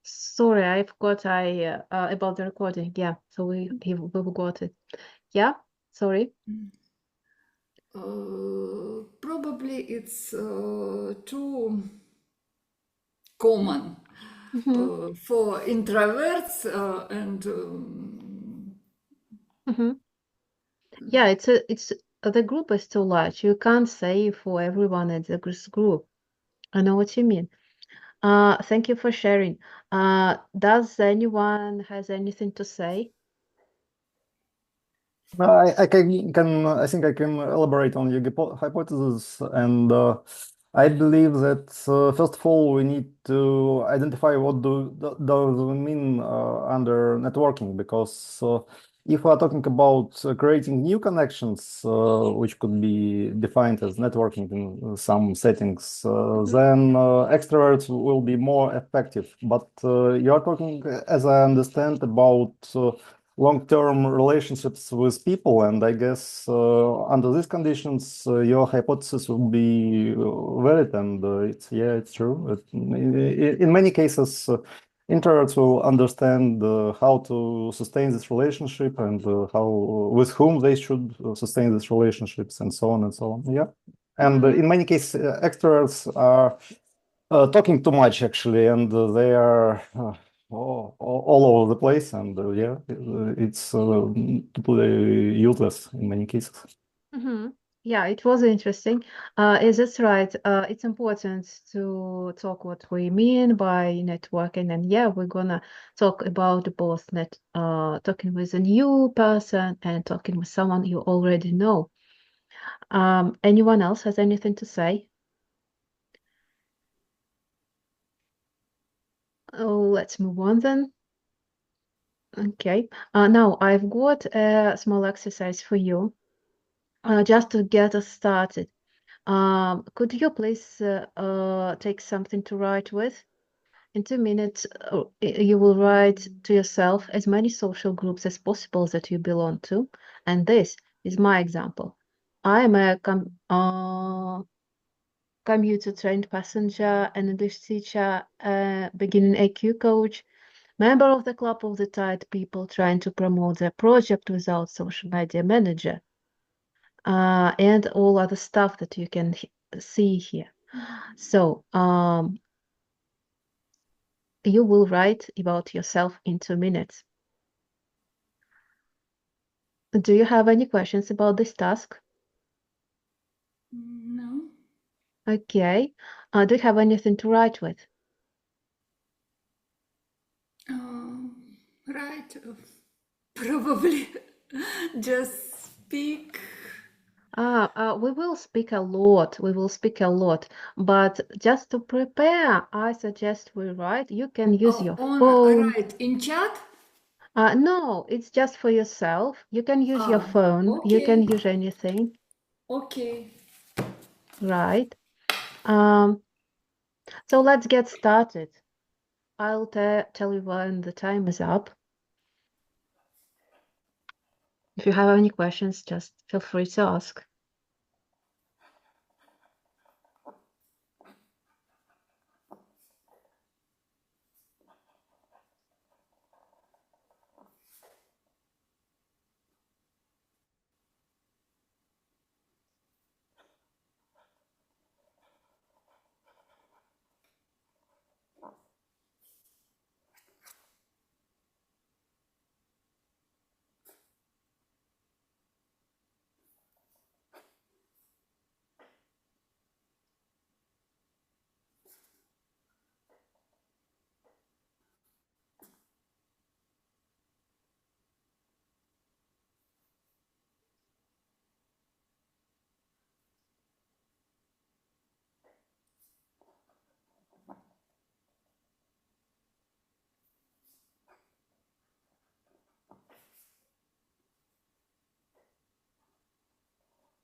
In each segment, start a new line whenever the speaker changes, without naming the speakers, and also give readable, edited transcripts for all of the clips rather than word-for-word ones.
Sorry, I forgot about the recording. Yeah, so we got it. Yeah, sorry.
Probably it's too common
Mm-hmm.
for introverts and
Mm-hmm. Yeah, it's the group is too large. You can't say for everyone at the group. I know what you mean. Thank you for sharing. Does anyone has anything to say?
I think I can elaborate on your hypothesis, and I believe that first of all we need to identify what does we mean under networking, because if we are talking about creating new connections, which could be defined as networking in some settings, then extroverts will be more effective. But you are talking, as I understand, about long-term relationships with people, and I guess under these conditions your hypothesis will be valid, and it's true. In many cases introverts will understand how to sustain this relationship, and how with whom they should sustain these relationships, and so on and so on. Yeah. And in many cases extroverts are talking too much, actually, and they are all over the place, and yeah, it's totally useless in many cases.
Mm-hmm. Yeah, it was interesting. Is it right? It's important to talk what we mean by networking, and yeah, we're gonna talk about both talking with a new person and talking with someone you already know. Anyone else has anything to say? Oh, let's move on then. Okay. Now I've got a small exercise for you, just to get us started. Could you please take something to write with? In 2 minutes, you will write to yourself as many social groups as possible that you belong to. And this is my example. I am a commuter trained passenger, an English teacher, beginning AQ coach, member of the Club of the Tired People trying to promote their project without social media manager, and all other stuff that you can see here. So you will write about yourself in 2 minutes. Do you have any questions about this task?
no.
Okay. Do you have anything to write with?
Right. Probably just speak.
We will speak a lot. We will speak a lot. But just to prepare, I suggest we write. You can use your
On
phone.
right in chat.
No, it's just for yourself. You can use your phone. You can
Okay.
use anything,
Okay.
right? So let's get started. I'll tell you when the time is up. If you have any questions, just feel free to ask.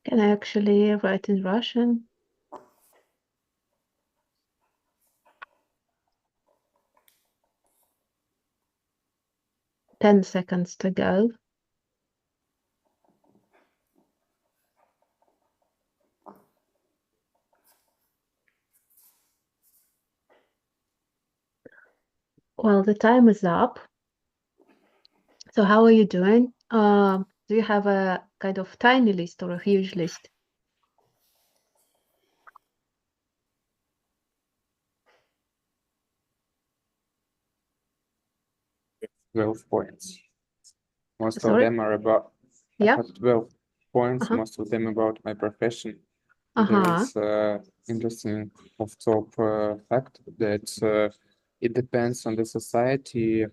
Can I actually write in Russian? 10 seconds to go. Well, the time is up. So how are you doing? Do you have a kind of tiny list or a huge list?
It's 12 points. Most of
Sorry?
them are about, I
Yeah.
have 12 points,
Uh-huh.
most of them about my profession.
Uh-huh.
There is interesting off-top fact that it depends on the society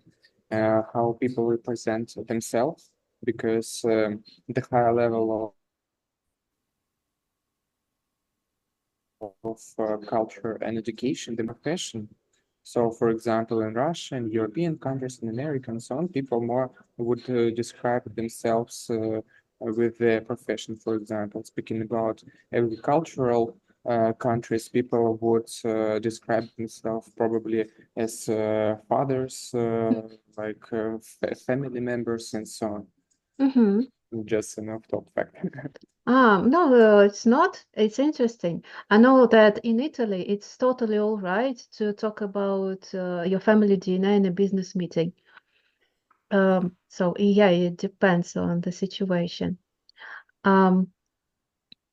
how people represent themselves, because the higher level of culture and education, the profession. So, for example, in Russia and European countries and America and so on, people more would describe themselves with their profession. For example, speaking about agricultural countries, people would describe themselves probably as fathers, like family members and so on.
Mm-hmm.
Just an off-top fact.
No, it's not. It's interesting. I know that in Italy, it's totally all right to talk about your family DNA in a business meeting. So yeah, it depends on the situation.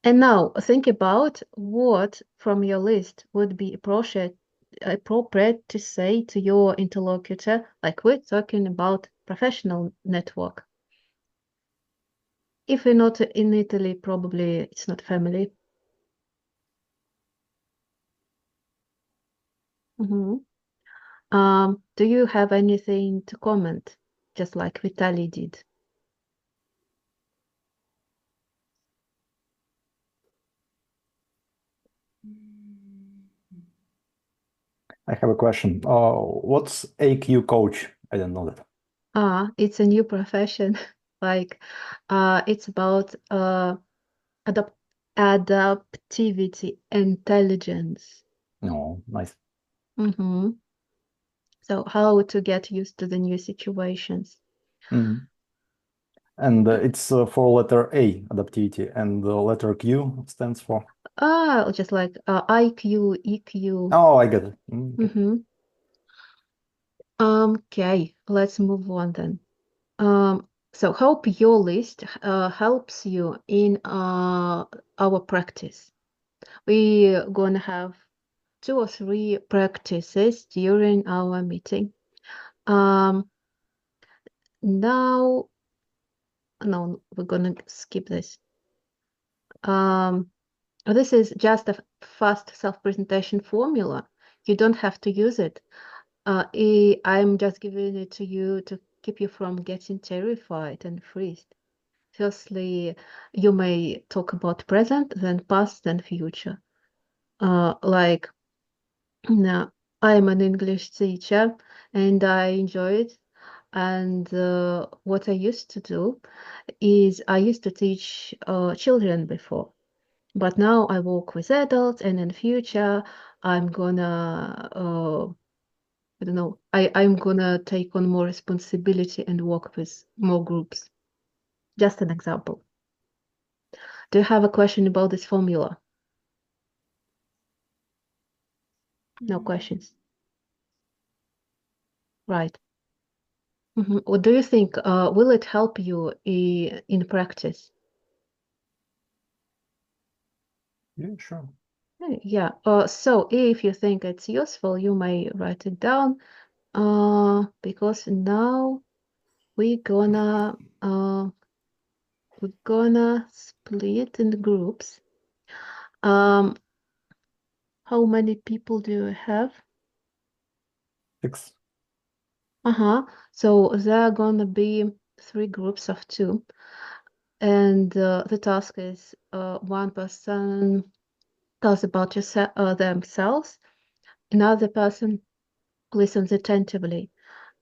And now think about what from your list would be appropriate to say to your interlocutor, like we're talking about professional network. If you're not in Italy, probably it's not family. Do you have anything to comment, just like Vitaly did?
I have a question. What's AQ coach? I don't know that.
It's a new profession. Like, it's about adaptivity, intelligence.
No, nice.
So how to get used to the new situations.
Mhm. And it's for letter A, adaptivity, and the letter Q stands for?
Just like IQ, EQ.
Oh, I get it. Okay.
Okay, let's move on then. So hope your list helps you in our practice. We're gonna have 2 or 3 practices during our meeting. Now, no, we're gonna skip this. This is just a fast self-presentation formula. You don't have to use it. I'm just giving it to you to keep you from getting terrified and freezed. Firstly, you may talk about present, then past, then future. Like, now, I'm an English teacher and I enjoy it. And what I used to do is I used to teach children before, but now I work with adults, and in future I'm gonna I don't know, I'm gonna take on more responsibility and work with more groups. Just an example. Do you have a question about this formula? No questions. Right. What do you think? Will it help you in practice?
Yeah, sure.
Yeah. So if you think it's useful, you may write it down. Because now we're gonna split in groups. How many people do you have?
6.
So there are gonna be 3 groups of 2, and the task is one person tells about themselves, another person listens attentively.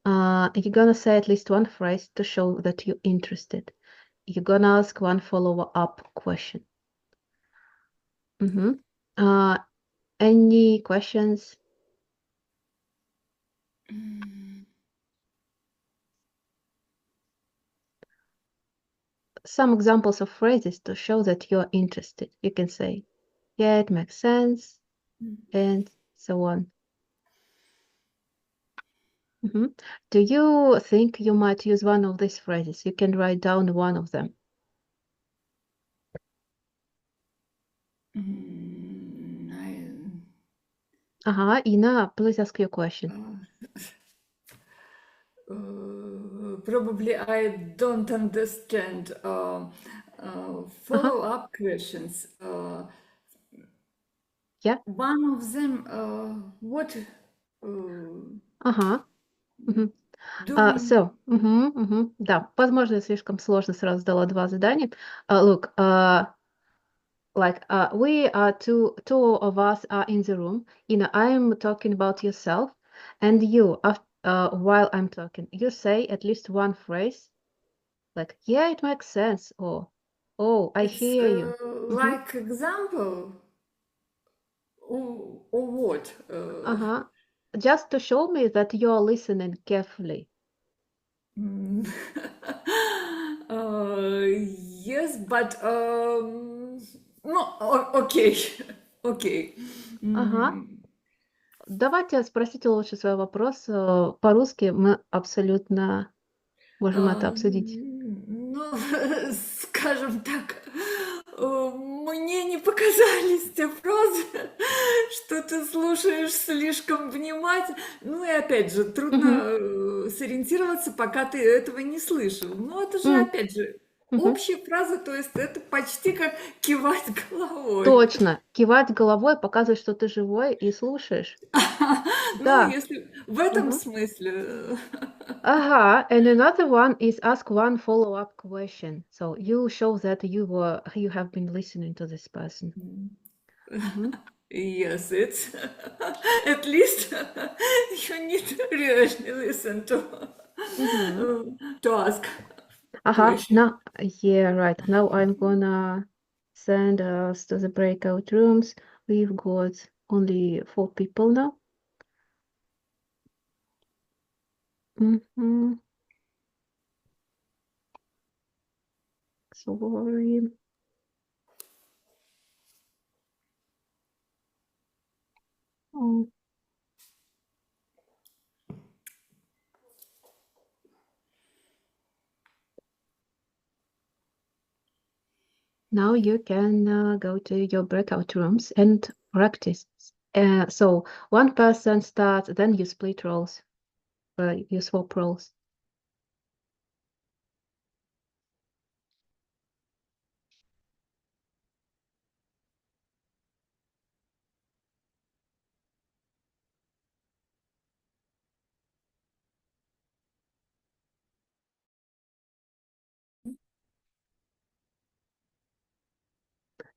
You're gonna say at least one phrase to show that you're interested. You're gonna ask one follow-up question. Any questions? Some examples of phrases to show that you're interested. You can say, yeah, it makes sense, and so on. Do you think you might use one of these phrases? You can write down one of them. Ina, please ask your question.
Probably I don't understand follow-up questions.
Yeah.
One of them, what
So, да, возможно, я слишком сложно сразу дала два задания. Look, like we are two of us are in the room. Ina, I'm talking about yourself, and you, while I'm talking, you say at least one phrase, like, yeah, it makes sense, or, oh, I hear you.
like example or what?
Just to show me that you're listening carefully.
Yes, but no, okay, okay.
Давайте спросите лучше свой вопрос по-русски. Мы абсолютно можем это обсудить.
Ну, скажем так, мне не показались те фразы, что ты слушаешь слишком внимательно. Ну и опять же, трудно сориентироваться, пока ты этого не слышал. Ну это же, опять же, общая фраза, то есть это почти как кивать головой.
Точно, кивать головой, показывать, что ты живой и слушаешь.
Ну, если в этом смысле.
And another one is ask one follow-up question. So you show that you have been listening to this person.
Yes, it's at least you need to really listen to ask.
Now, yeah, right. Now I'm gonna send us to the breakout rooms. We've got only 4 people now. Sorry. Now you can go to your breakout rooms and practice. So one person starts, then you split roles, you swap roles.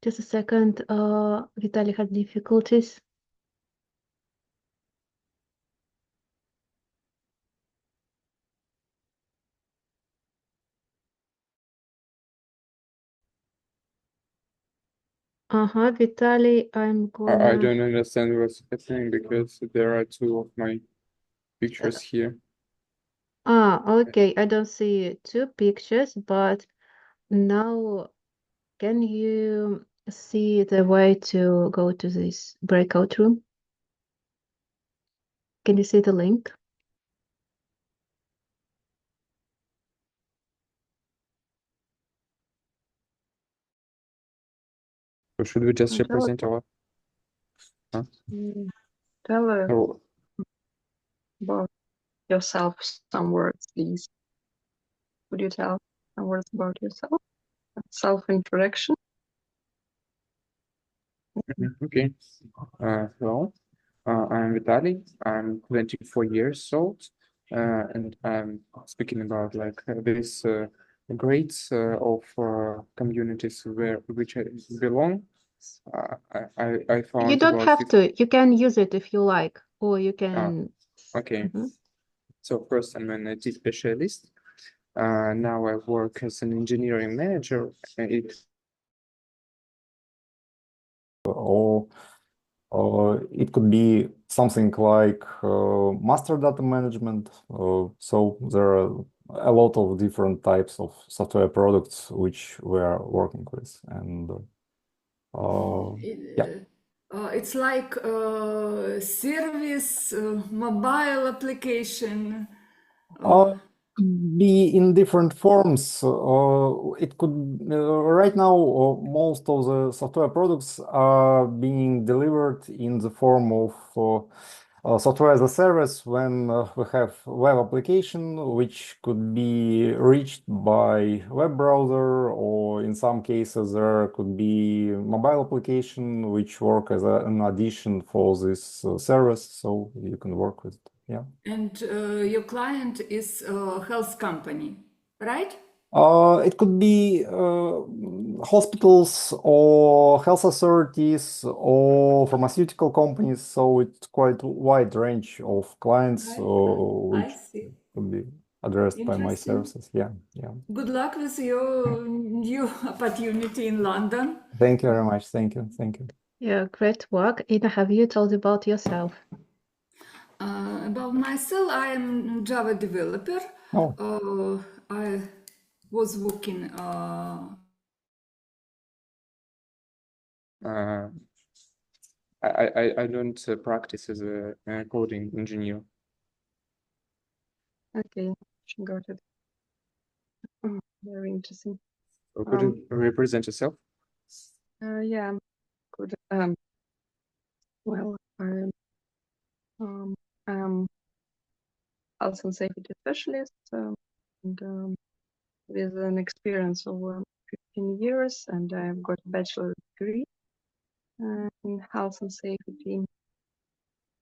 Just a second, Vitaly had difficulties. Vitaly, I'm gonna...
I don't understand what's happening because there are 2 of my pictures here.
Okay, I don't see 2 pictures, but now can you see the way to go to this breakout room? Can you see the link?
So should we just represent our...
Tell about yourself some words, please. Would you tell some words about yourself? Self-introduction.
Okay. Hello. I'm Vitaly. I'm 24 years old, and I'm speaking about like this grades of communities which I belong. I found
You don't
about
have to. You can use it if you like, or you can.
Okay. So first, I'm an IT specialist. Now I work as an engineering manager.
Or it could be something like master data management. So there are a lot of different types of software products which we are working with, and yeah.
It's like service, mobile application.
Could be in different forms. It could right now most of the software products are being delivered in the form of software as a service when we have web application which could be reached by web browser, or in some cases there could be mobile application which work as an addition for this service, so you can work with it. Yeah.
And your client is a health company, right?
It could be hospitals or health authorities or pharmaceutical companies, so it's quite a wide range of clients
I
which
see.
could be addressed by my
Interesting.
services. Yeah, yeah.
Good luck with your new opportunity in London.
Thank you very much. Thank you. Thank you.
Yeah, great work. Ina, have you told about yourself?
About myself, I am Java developer.
Oh,
I was working.
I don't practice as a coding engineer.
Okay, got it. Very interesting.
So could you represent yourself?
Yeah, good. Well, I'm health and safety specialist, and with an experience of 15 years, and I've got a bachelor's degree in health and safety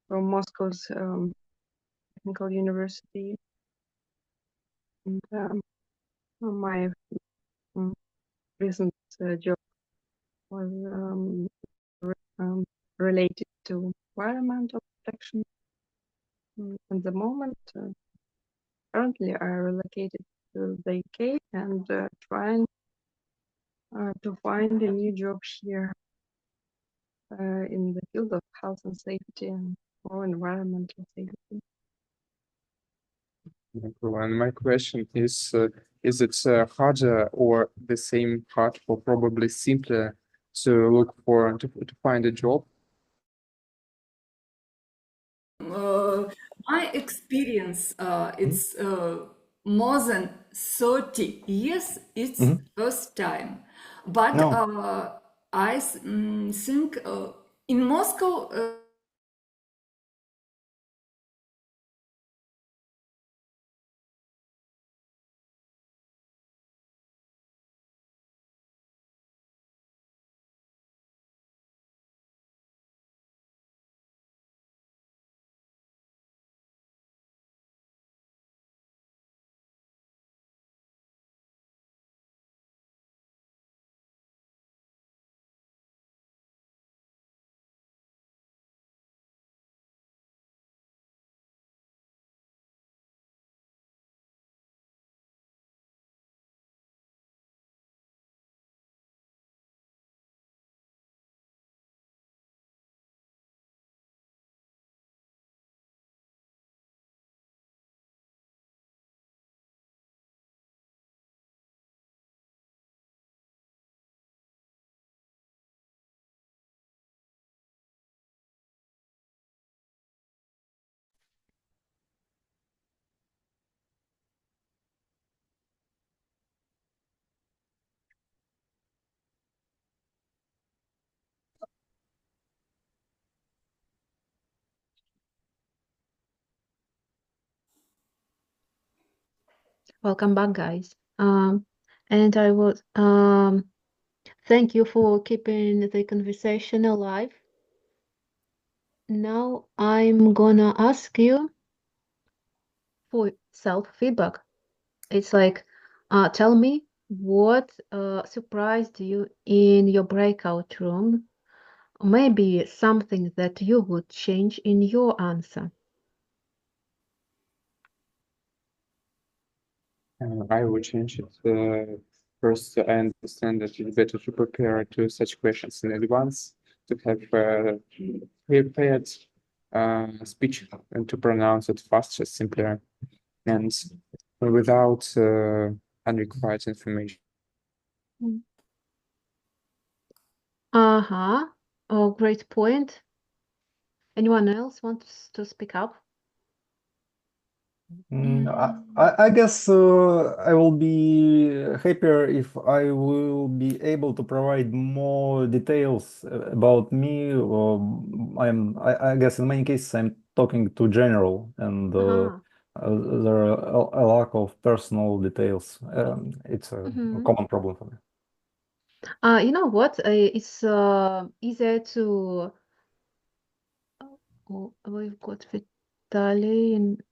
from Moscow's Technical University. And my recent job was related to environmental protection. At the moment, currently I relocated to the UK and trying to find a new job here in the field of health and safety or environmental safety.
And my question is it harder or the same hard or probably simpler to look for to find a job?
My experience, it's more than 30 years. It's first time, but
no.
I think in Moscow.
Welcome back, guys. And I would thank you for keeping the conversation alive. Now I'm gonna ask you for self-feedback. It's like, tell me what surprised you in your breakout room. Maybe something that you would change in your answer.
I would change it. First, I understand that it's better to prepare to such questions in advance, to have prepared speech and to pronounce it faster, simpler, and without unrequired information.
Uh-huh. Oh, great point. Anyone else wants to speak up?
I guess I will be happier if I will be able to provide more details about me. I guess in many cases I'm talking to general, and there are a lack of personal details. It's a common problem for me.
You know what? It's easier to. Oh, we've got Vitaly and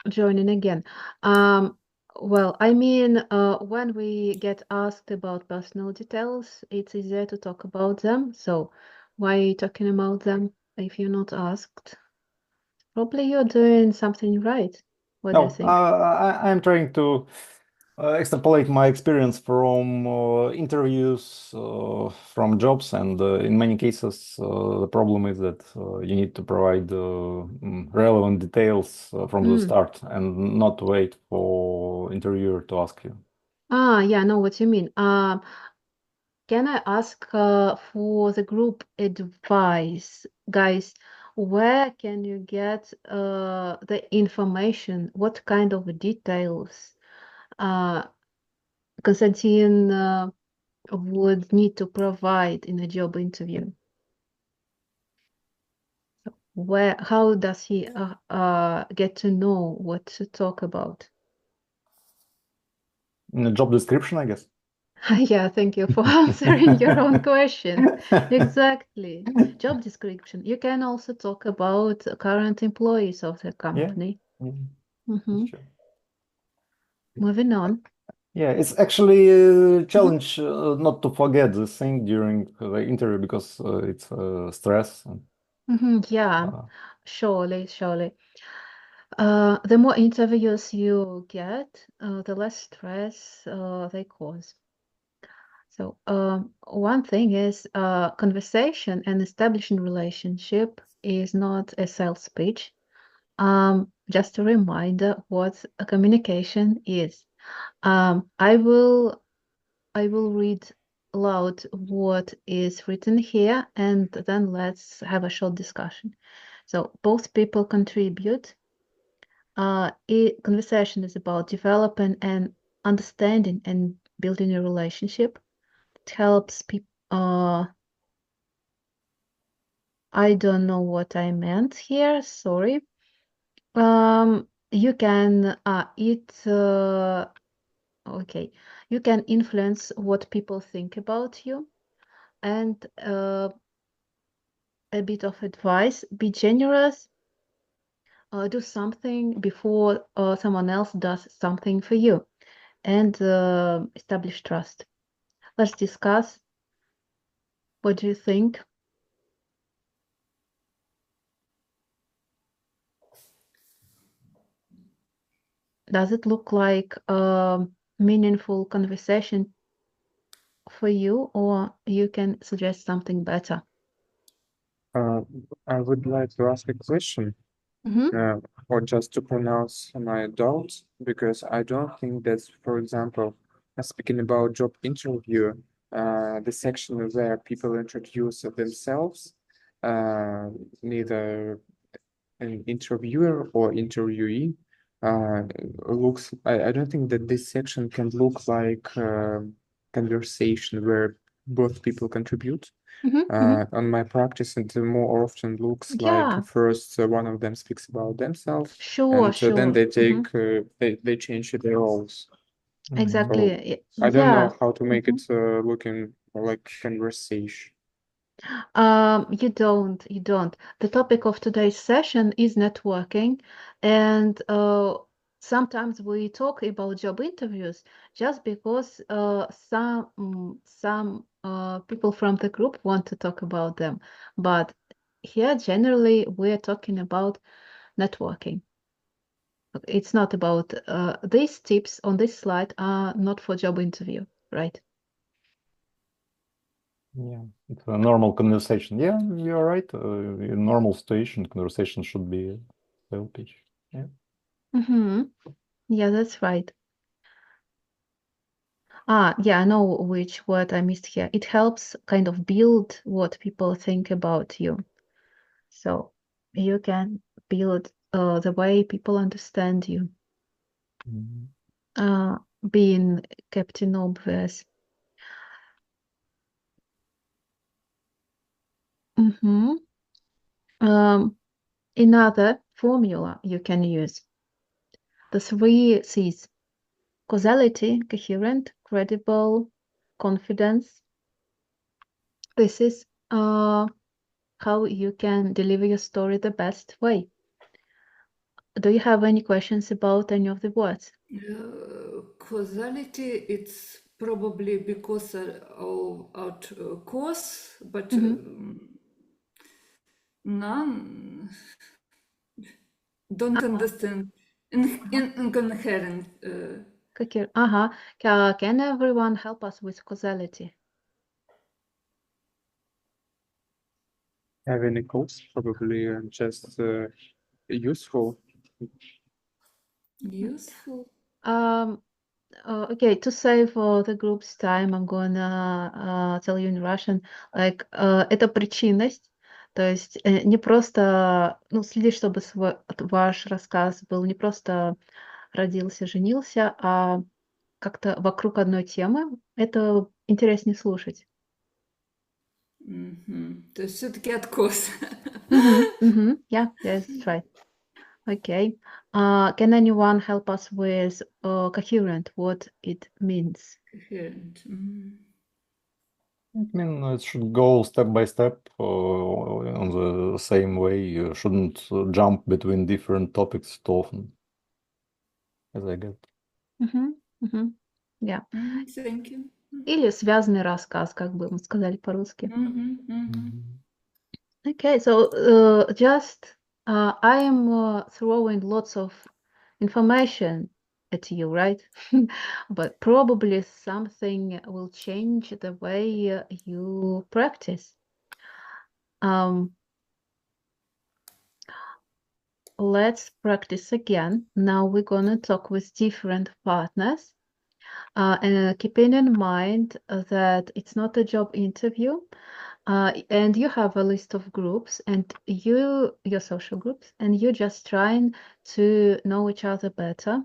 joining again. Well, I mean, when we get asked about personal details, it's easier to talk about them. So why are you talking about them if you're not asked? Probably you're doing something right. What do you
No,
think?
I'm trying to extrapolate my experience from interviews, from jobs, and in many cases, the problem is that you need to provide relevant details from the start and not wait for interviewer to ask you.
Yeah, I know what you mean. Can I ask for the group advice, guys? Where can you get the information? What kind of details Konstantin would need to provide in a job interview? How does he get to know what to talk about?
In the job description, I guess.
Yeah, thank you for answering your own question. Exactly. Job description. You can also talk about current employees of the company.
Sure.
Moving on.
Yeah, it's actually a challenge not to forget this thing during the interview because it's stress.
Yeah, surely. The more interviews you get, the less stress they cause. So one thing is conversation and establishing relationship is not a sales pitch. Just a reminder what a communication is. I will read aloud what is written here, and then let's have a short discussion. So both people contribute. Conversation is about developing and understanding and building a relationship. It helps people. I don't know what I meant here. Sorry. You can okay. You can influence what people think about you, and a bit of advice: be generous. Do something before someone else does something for you, and establish trust. Let's discuss. What do you think? Does it look like a meaningful conversation for you, or you can suggest something better?
I would like to ask a question, or just to pronounce my doubts, because I don't think that's, for example, speaking about job interview, the section where people introduce themselves, neither an interviewer or interviewee, I don't think that this section can look like conversation where both people contribute. On my practice, it more often looks like first one of them speaks about themselves,
Sure.
then they take they change their roles.
Exactly.
So I don't know how to make it looking like conversation.
You don't. The topic of today's session is networking, and sometimes we talk about job interviews just because some people from the group want to talk about them. But here, generally, we're talking about networking. It's not about these tips on this slide are not for job interview, right?
Yeah, it's a normal conversation. Yeah, you're right. In normal situation, conversation should be sales pitch. Yeah.
Yeah, that's right. Yeah, I know which word I missed here. It helps kind of build what people think about you. So you can build the way people understand you. Being Captain Obvious. Another formula you can use. The 3 C's. Causality, coherent, credible, confidence. This is how you can deliver your story the best way. Do you have any questions about any of the words?
Causality, it's probably because of cause, but none don't understand incoherent.
Can everyone help us with causality?
Having a course probably just useful.
Useful.
Okay, to save the group's time, I'm gonna tell you in Russian. Like, это причинность, то есть не просто, ну, следить, чтобы ваш рассказ был не просто родился, женился, а как-то вокруг одной темы. Это интереснее слушать.
То есть все-таки откос.
Yeah, that's right. Okay. Can anyone help us with coherent, what it means?
Coherent.
I mean, it should go step by step on the same way. You shouldn't jump between different topics too often, as I get.
Yeah.
Thank you.
Или связанный рассказ, как бы мы сказали по-русски. Okay, so I am throwing lots of information at you, right? But probably something will change the way you practice. Let's practice again. Now we're gonna talk with different partners. And keeping in mind that it's not a job interview, and you have a list of groups and your social groups, and you're just trying to know each other better.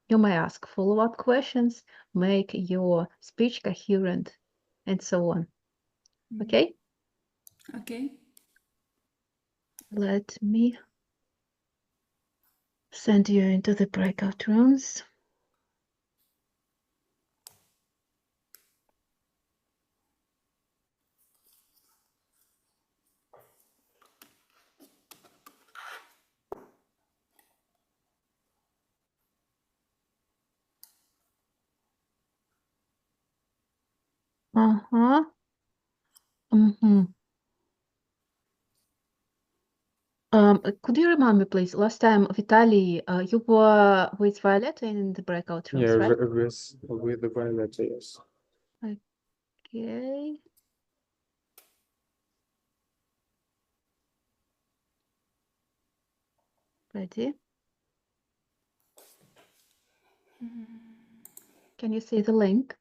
You may ask follow-up questions, make your speech coherent, and so on. Okay?
Okay.
Let me send you into the breakout rooms. Could you remind me, please? Last time, Vitaly, you were with Violetta in the breakout rooms,
Yeah,
right?
with the violet, yes.
Okay. Ready? Can you see the link?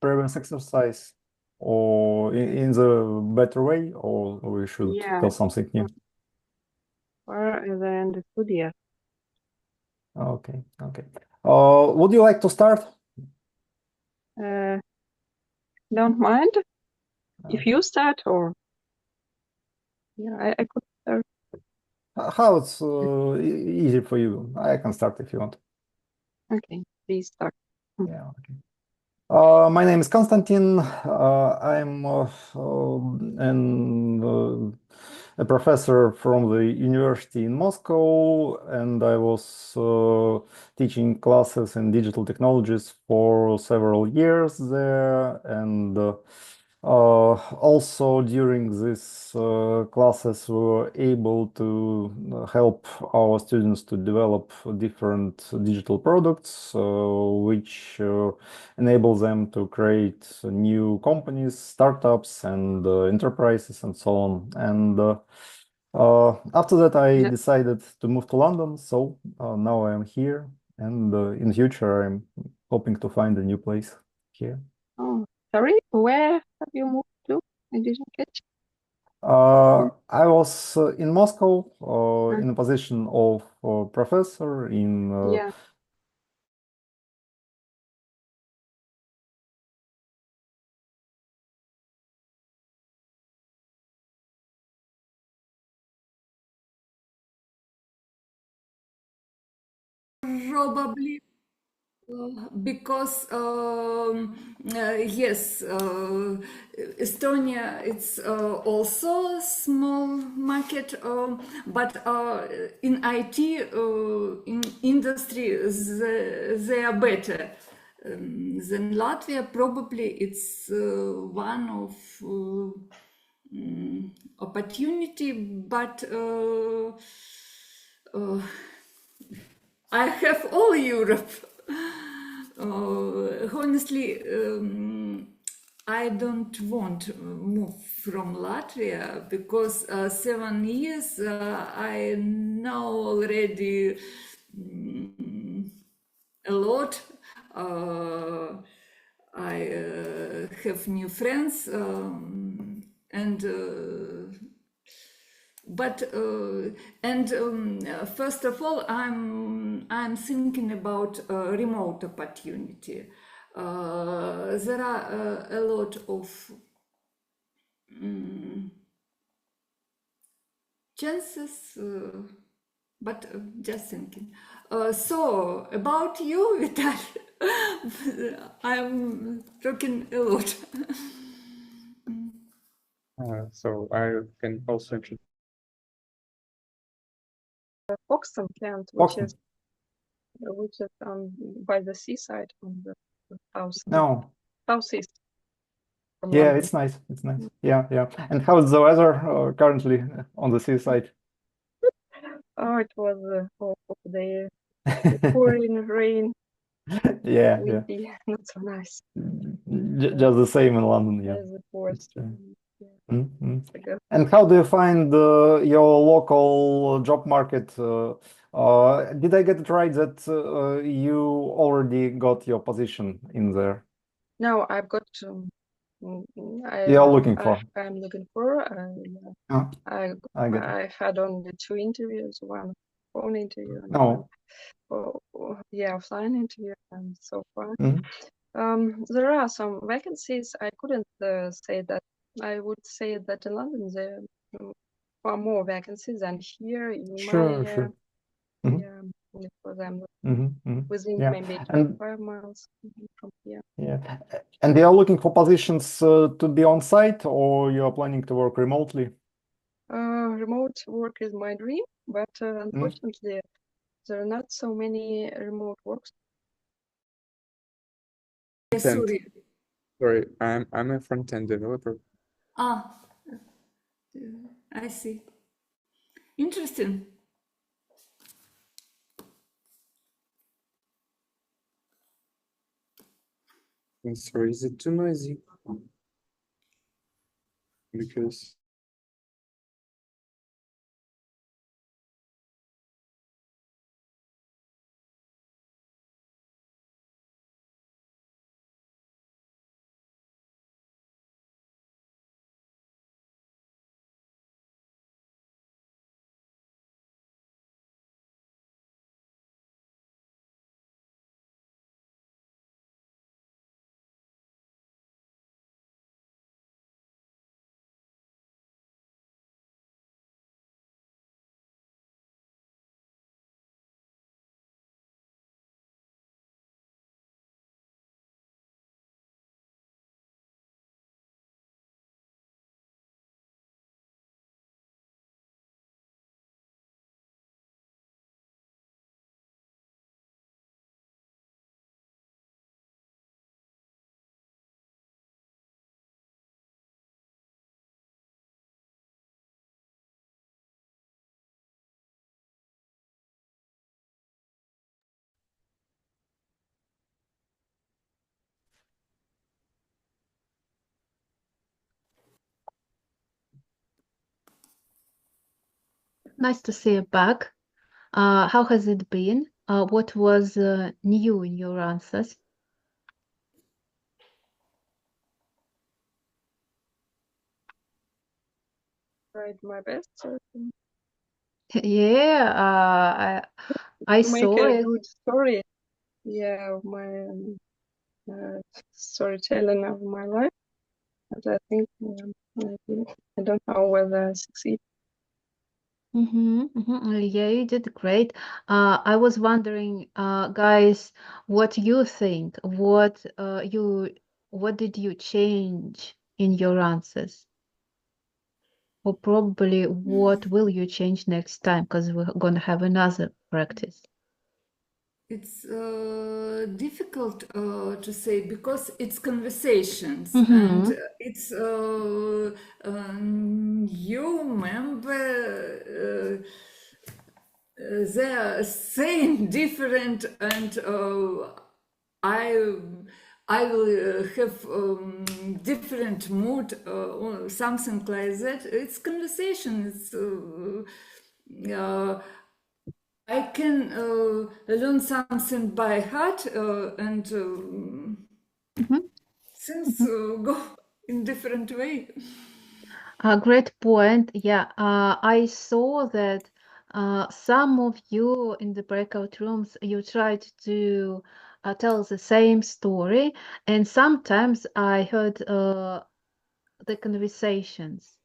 Previous exercise, or in the better way, or we should tell something new?
Or as I understood, yes.
Okay. Would you like to start?
Don't mind if you start, or I could start.
How it's easy for you. I can start if you want.
Okay, please start.
Yeah. Okay. My name is Konstantin. I'm a professor from the university in Moscow, and I was teaching classes in digital technologies for several years there. And Also, during these classes, we were able to help our students to develop different digital products, which enable them to create new companies, startups, and enterprises, and so on. And after that, I
Yeah.
decided to move to London. So now I am here, and in the future, I'm hoping to find a new place here.
Oh, sorry, where have you moved to? I didn't catch.
I was in Moscow
Ah.
in a position of professor in
Yeah.
Probably because yes, Estonia it's also a small market, but in IT in industry they are better than Latvia. Probably it's one of opportunity, but I have all Europe. Honestly, I don't want to move from Latvia because 7 years I know already a lot. I have new friends and but first of all, I'm thinking about remote opportunity. There are a lot of chances, but just thinking. So about you, Vital, I'm talking a lot.
So I can also introduce.
Foxton plant,
Foxton.
which is by the seaside on the southeast from
Yeah,
London.
it's nice. It's nice. Yeah, yeah. And how's the weather currently on the seaside?
Oh, it was a awful day. Pouring rain,
Yeah, yeah.
windy, not so nice.
Just the same in London. Yeah.
There's the port.
It's true.
Yeah,
Mhm.
it's like a-
And how do you find your local job market? Did I get it right that you already got your position in there?
No, I've got
You're looking for.
I'm looking for.
Oh,
I
I get it.
I had only 2 interviews, one phone interview and
No.
offline interview, and so far.
Mhm.
There are some vacancies. I couldn't say that. I would say that in London there are more vacancies than here in
Sure,
my
sure. Mhm.
yeah, because I'm within
Yeah.
maybe
And
25 miles from here.
yeah. And they are looking for positions to be on site, or you are planning to work remotely?
Remote work is my dream, but unfortunately there are not so many remote works.
Sorry.
Sorry, I'm a front-end developer.
Ah, I see. Interesting.
Sorry, is it too noisy? Because
Nice to see you back. How has it been? What was new in your answers?
Tried my best
Yeah, I
to make
saw
a
it.
good story. Yeah, of my storytelling of my life. But I think I don't know whether I succeed.
Yeah, you did great. I was wondering, guys, what you think? What did you change in your answers? Or probably what will you change next time? Because we're gonna have another practice.
It's difficult to say because it's conversations and it's you member they are saying different and I will have different mood or something like that. It's conversation. It's I can learn something by heart and things go in different way.
Great point. Yeah, I saw that some of you in the breakout rooms, you tried to tell the same story, and sometimes I heard the conversations.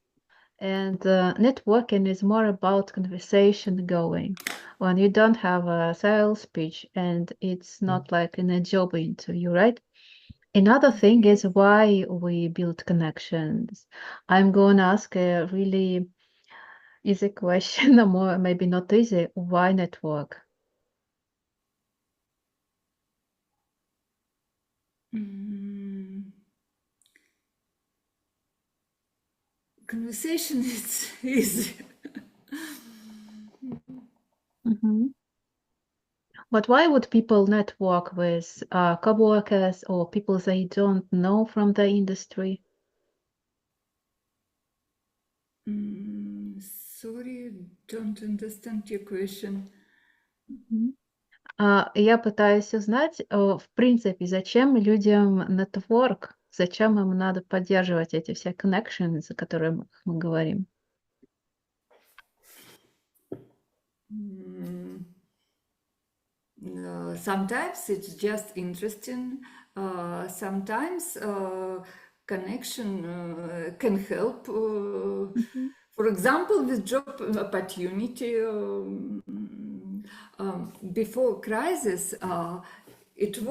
And networking is more about conversation going when you don't have a sales pitch and it's not like in a job interview, right? Another thing is why we build connections. I'm going to ask a really easy question, or more maybe not easy. Why network?
Conversation is easy.
But why would people network with co-workers or people they don't know from the industry?
Sorry, don't understand your question.
Я пытаюсь узнать, в принципе, зачем людям network, зачем им надо поддерживать эти все connections, о которых мы говорим.
Sometimes it's just interesting. Sometimes connection can help. For example, with job opportunity, before crisis, it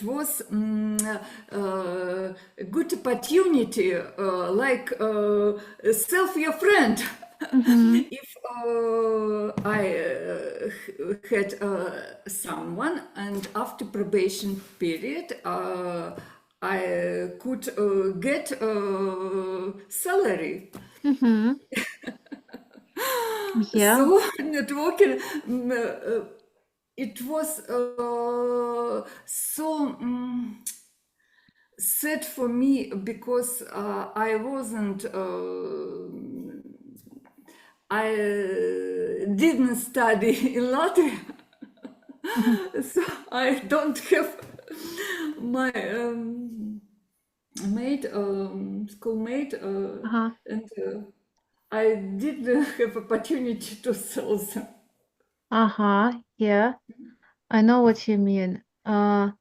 was a good opportunity, like self your friend. If I had someone and after probation period I could get salary.
Yeah.
So networking, it was so sad for me because I wasn't. I didn't study in Latvia, so I don't have my schoolmate, and I didn't have opportunity to sell them.
Yeah. I know what you mean. Now,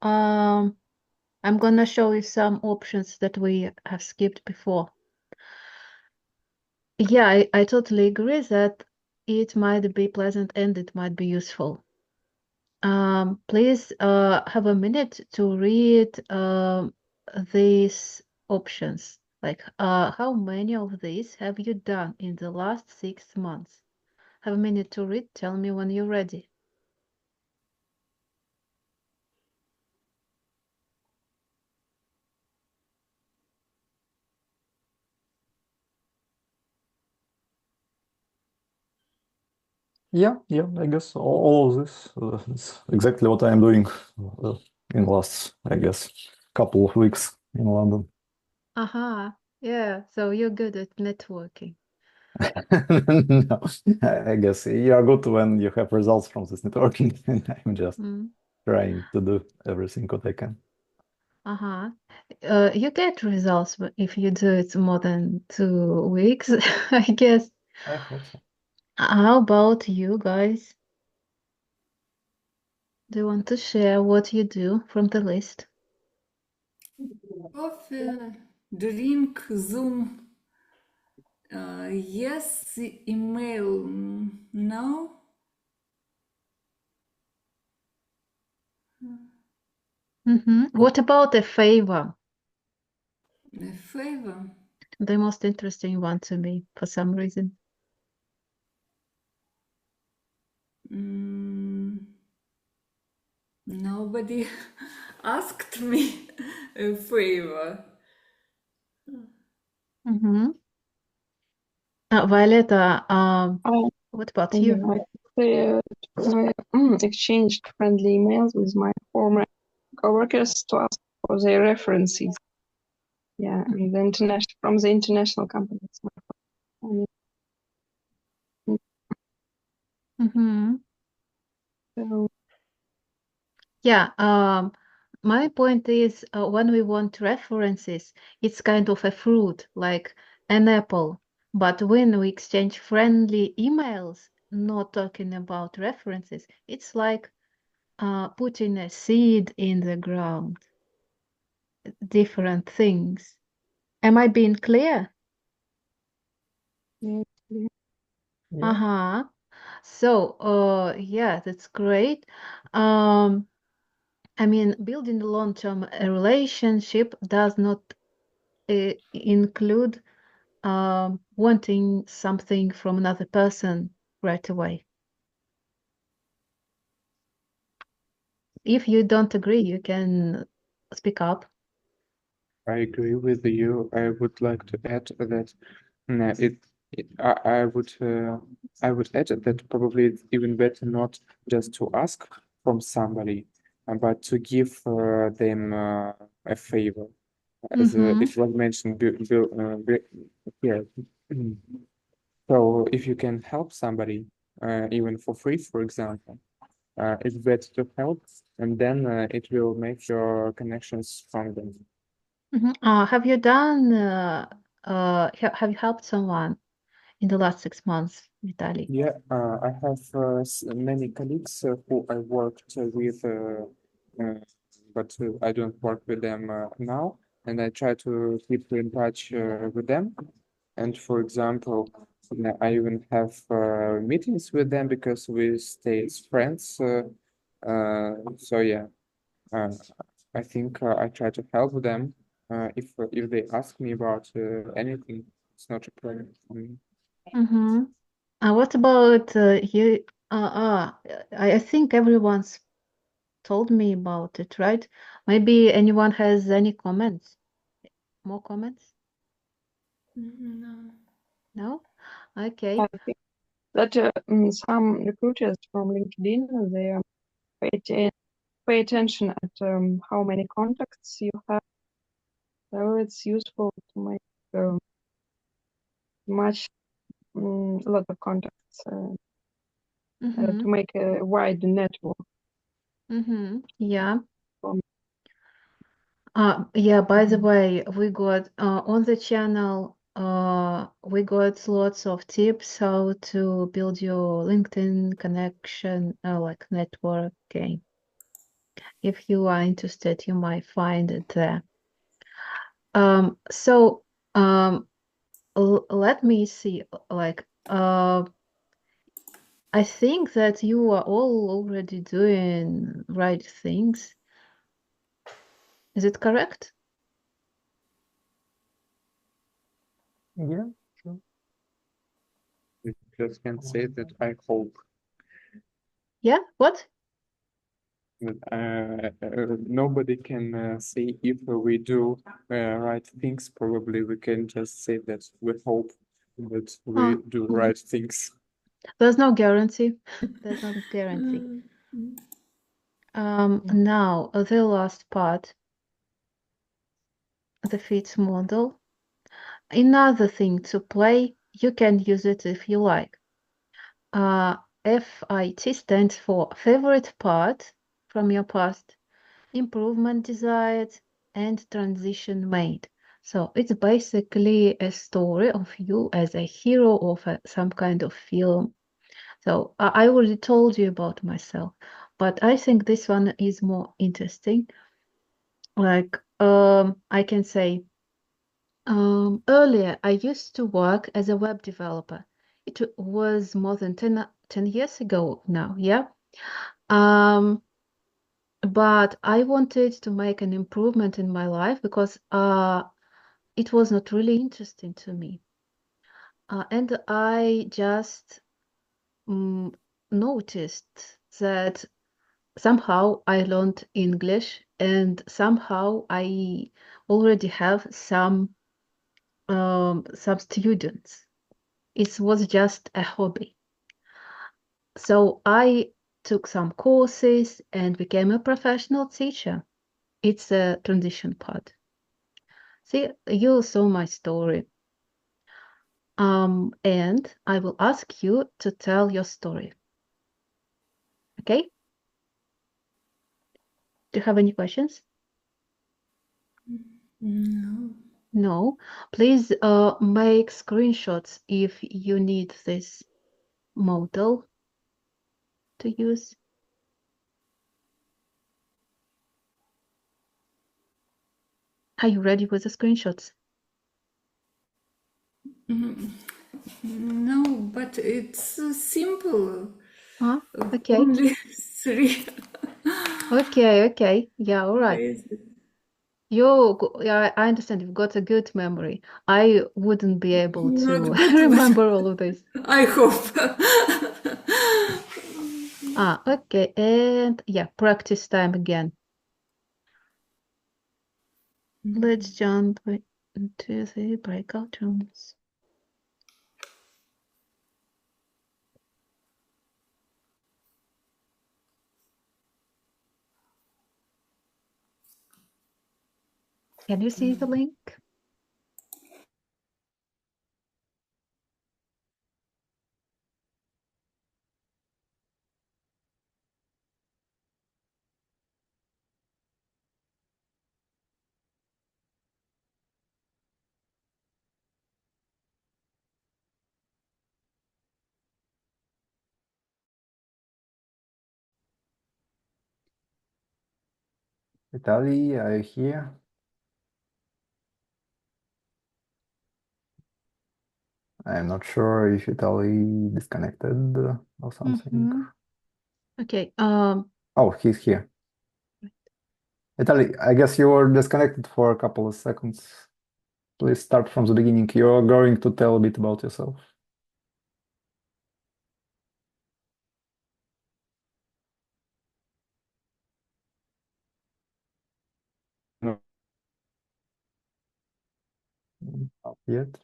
I'm gonna show you some options that we have skipped before. Yeah, I totally agree that it might be pleasant and it might be useful. Please have a minute to read these options. Like, how many of these have you done in the last 6 months? Have a minute to read. Tell me when you're ready.
Yeah, I guess all of this is exactly what I'm doing in last, I guess, couple of weeks in London.
Yeah, so you're good at networking.
No, I guess you are good when you have results from this networking, and I'm just
Mm.
trying to do everything what I can.
Uh-huh. You get results if you do it more than 2 weeks, I guess.
I hope so.
How about you guys? Do you want to share what you do from the list?
Coffee, drink, Zoom. Yes, email, no.
What about a favor?
A favor.
The most interesting one to me for some reason.
Nobody asked me a favor.
Violeta,
I
what about you?
I exchanged friendly emails with my former coworkers to ask for their references. Yeah, and from the international companies. So,
Yeah, my point is when we want references, it's kind of a fruit, like an apple. But when we exchange friendly emails, not talking about references, it's like putting a seed in the ground. Different things. Am I being clear?
yeah, yeah.
Uh-huh. So, yeah, that's great. Um, I mean, building a long-term relationship does not include wanting something from another person right away. If you don't agree, you can speak up.
I agree with you. I would like to add that I would add that probably it's even better not just to ask from somebody, but to give them a favor, as it was mentioned here. So if you can help somebody, even for free, for example, it's better to help, and then it will make your connections stronger.
Have you done, have you helped someone in the last 6 months, Vitaly?
Yeah, I have many colleagues who I worked with, but I don't work with them now, and I try to keep in touch with them. And for example, I even have meetings with them because we stay as friends. So yeah, I think I try to help them if they ask me about anything. It's not a problem for me.
What about you? I think everyone's told me about it, right? Maybe anyone has any comments? More comments?
No.
No? Okay.
I think that some recruiters from LinkedIn, they pay attention at how many contacts you have. So it's useful to make a lot of contacts to make a wide network.
Yeah.
From
Yeah, by the way, we got on the channel, we got lots of tips how to build your LinkedIn connection, like networking. If you are interested, you might find it there. So let me see, like, I think that you are all already doing right things. Is it correct?
Yeah, sure.
Just can say that I hope
Yeah, what?
that nobody can say if we do right things. Probably we can just say that we hope that we do right things.
There's no guarantee. There's no guarantee. Now the last part, the fit model. Another thing to play you can use it if you like. FIT stands for favorite part from your past, improvement desired, and transition made. So it's basically a story of you as a hero of some kind of film. So I already told you about myself, but I think this one is more interesting. Like I can say, earlier I used to work as a web developer. It was more than 10 years ago now, yeah. But I wanted to make an improvement in my life because it was not really interesting to me. And I just noticed that somehow I learned English and somehow I already have some students. It was just a hobby. So I took some courses and became a professional teacher. It's a transition part. See, you saw my story. And I will ask you to tell your story. Okay? Do you have any questions?
No.
No. Please make screenshots if you need this model to use. Are you ready with the screenshots?
No, but it's simple.
Okay.
Only 3.
Okay. Yeah, all right.
Basic.
Yeah, I understand you've got a good memory. I wouldn't be able to
Not good, but
remember all of this.
I hope.
Okay, and yeah, practice time again. Let's jump into the breakout rooms. Can you see the link?
Vitaly, are you here? I'm not sure if Vitaly disconnected or something.
Okay.
Oh, he's here. Vitaly, I guess you were disconnected for a couple of seconds. Please start from the beginning. You're going to tell a bit about yourself. No. Not yet.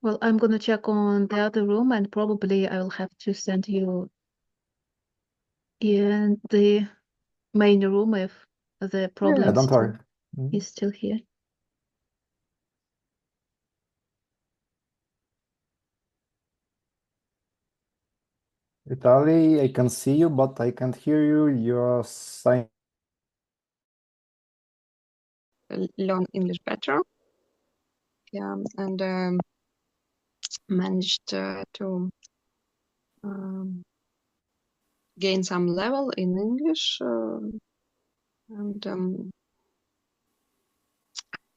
Well, I'm gonna check on the other room and probably I will have to send you in the main room if the problem
Yeah, don't worry.
is still here.
Vitaly, I can see you, but I can't hear you. You're signing.
Learn English better. Yeah, and managed to gain some level in English. And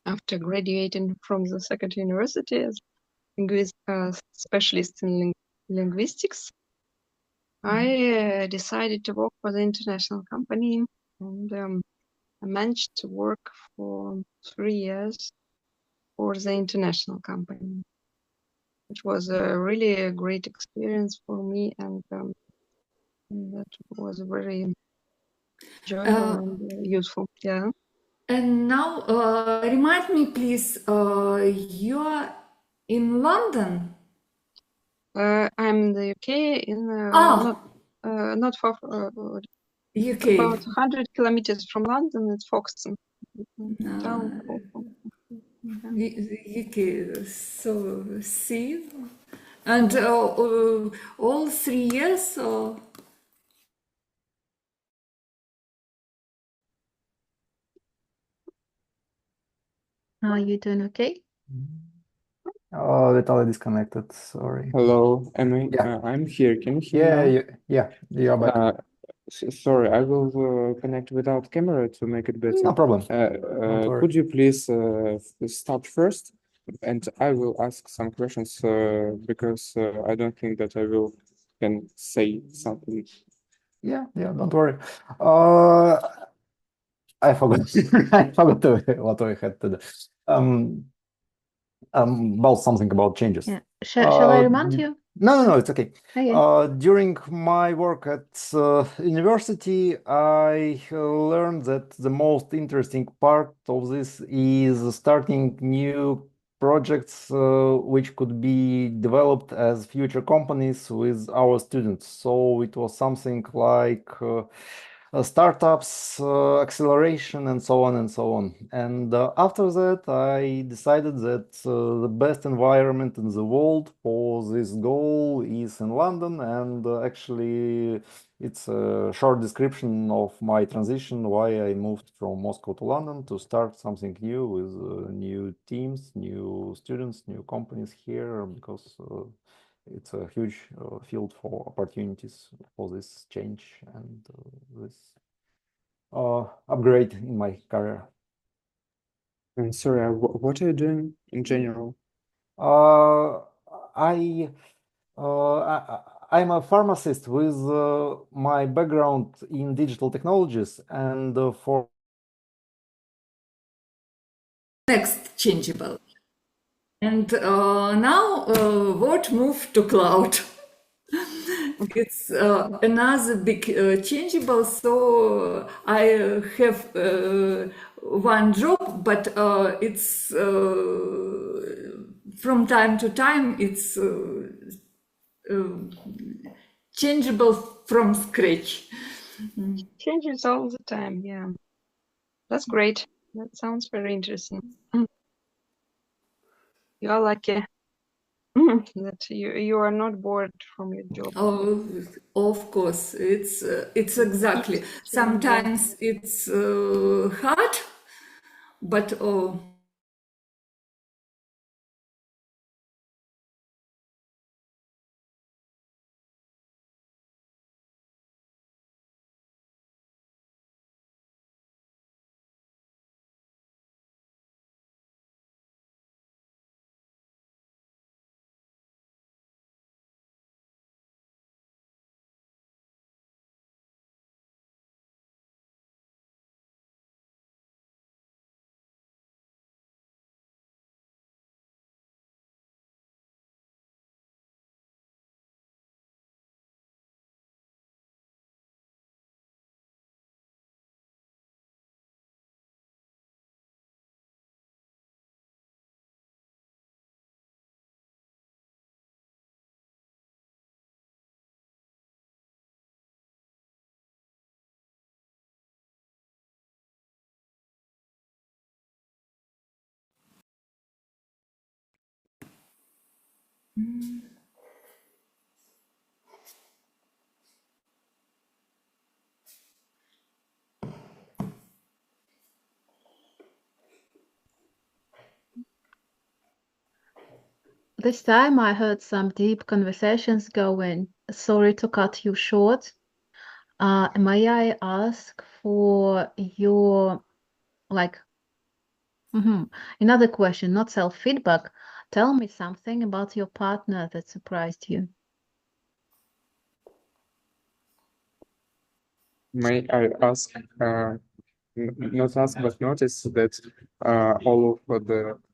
after graduating from the second university as specialist in linguistics, I decided to work for the international company, and I managed to work for 3 years for the international company. It was a really great experience for me, and that was very enjoyable and useful. Yeah.
And now, remind me, please, you're in London?
I'm in the UK, in not far,
UK.
about 100 kilometers from London. It's Folkestone town.
UK. So, see, and all 3 years, or?
Are you doing okay?
Oh, Vitaly disconnected. Sorry.
Hello, am I?
Yeah.
I'm here. Can you hear me now?
You are back.
Sorry, I will connect without camera to make it better.
No problem.
Could you please start first, and I will ask some questions because I don't think that I can say something.
Yeah, don't worry. I forgot. I forgot what we had to do. About something about changes.
Yeah. Shall I remind you?
No, it's okay.
Okay.
During my work at university, I learned that the most interesting part of this is starting new projects which could be developed as future companies with our students. So it was something like startups, acceleration, and so on and so on. And after that, I decided that the best environment in the world for this goal is in London. And actually, it's a short description of my transition, why I moved from Moscow to London to start something new with new teams, new students, new companies here, because it's a huge field for opportunities for this change and this upgrade in my career.
And sorry, what are you doing in general?
I'm a pharmacist with my background in digital technologies, and for
Next changeable. And now what moved to cloud? It's another big changeable. So I have one job, but it's from time to time it's changeable from scratch.
Changes all the time. Yeah, that's great. That sounds very interesting. You are lucky that you are not bored from your job.
Oh, of course, it's exactly. Sometimes it's hard, but
This time I heard some deep conversations going. Sorry to cut you short. May I ask for your another question, not self-feedback. Tell me something about your partner that surprised you.
May I ask? Not ask, but notice that all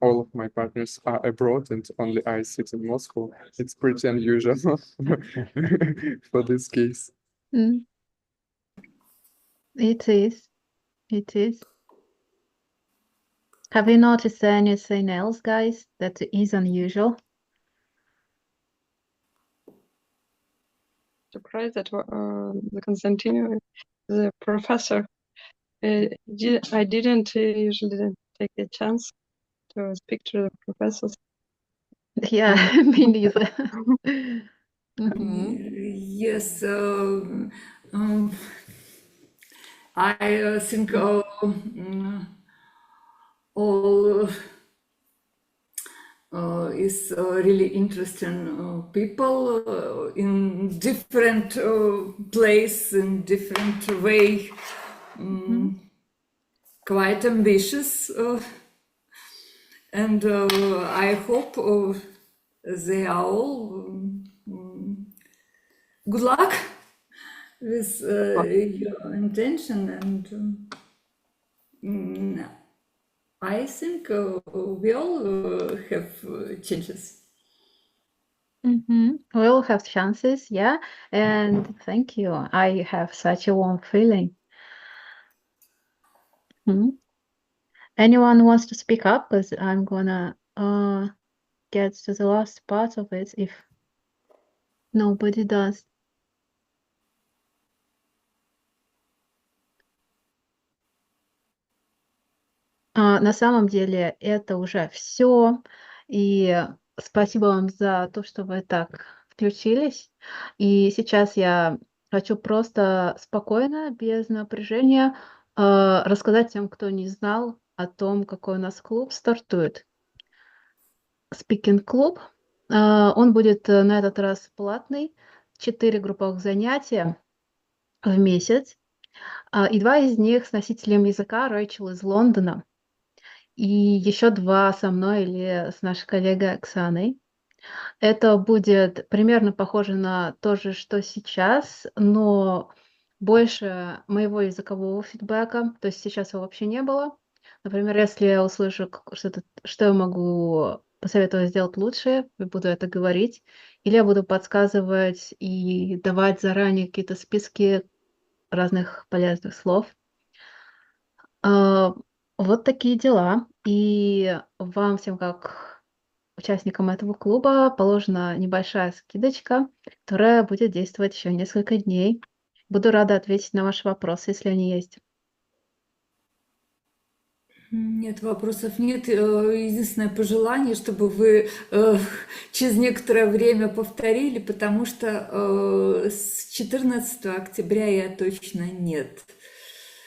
of my partners are abroad, and only I sit in Moscow. It's pretty unusual for this case.
It is. It is. Have you noticed anything else, guys, that is unusual?
Surprised that the Constantino, the professor, I didn't usually take the chance to speak to the professors.
Yeah, me neither.
Yes, I think all is really interesting people in different place, in different way, quite ambitious, and I hope they are all good luck with your intention, and I think we all have changes.
We all have chances, yeah. And thank you. I have such a warm feeling. Anyone wants to speak up? Because I'm gonna get to the last part of it if nobody does. На самом деле это уже все. И спасибо вам за то, что вы так включились. И сейчас я хочу просто спокойно, без напряжения, рассказать тем, кто не знал, о том, какой у нас клуб стартует. Спикинг-клуб. Он будет на этот раз платный. 4 групповых занятия в месяц. И 2 из них с носителем языка Рэйчел из Лондона. И еще 2 со мной или с нашей коллегой Оксаной. Это будет примерно похоже на то же, что сейчас, но больше моего языкового фидбэка. То есть сейчас его вообще не было. Например, если я услышу что я могу посоветовать сделать лучше, я буду это говорить. Или я буду подсказывать и давать заранее какие-то списки разных полезных слов. Вот такие дела. И вам всем, как участникам этого клуба, положена небольшая скидочка, которая будет действовать еще несколько дней. Буду рада ответить на ваши вопросы, если они есть.
Нет, вопросов нет. Единственное пожелание, чтобы вы через некоторое время повторили, потому что с 14 октября я точно нет.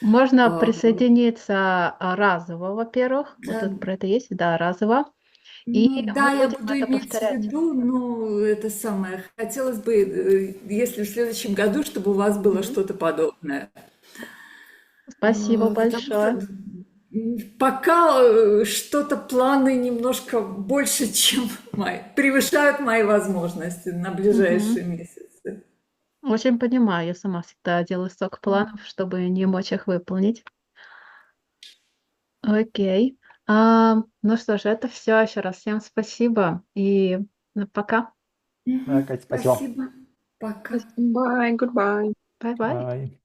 Можно присоединиться разово, во-первых. Вот тут про это есть, да, разово. И
да,
мы
я
будем
буду
это
иметь в
повторять.
виду, но это самое. Хотелось бы, если в следующем году, чтобы у вас было что-то подобное.
Спасибо
Потому
большое.
что пока что-то планы немножко больше, чем превышают мои возможности на ближайшие месяцы.
Очень понимаю, я сама всегда делаю столько планов, чтобы не мочь их выполнить. Окей. Ну что ж, это все. Еще раз всем спасибо и пока.
Катя, спасибо.
Спасибо. Пока.
Bye, goodbye.
Bye-bye.
Bye.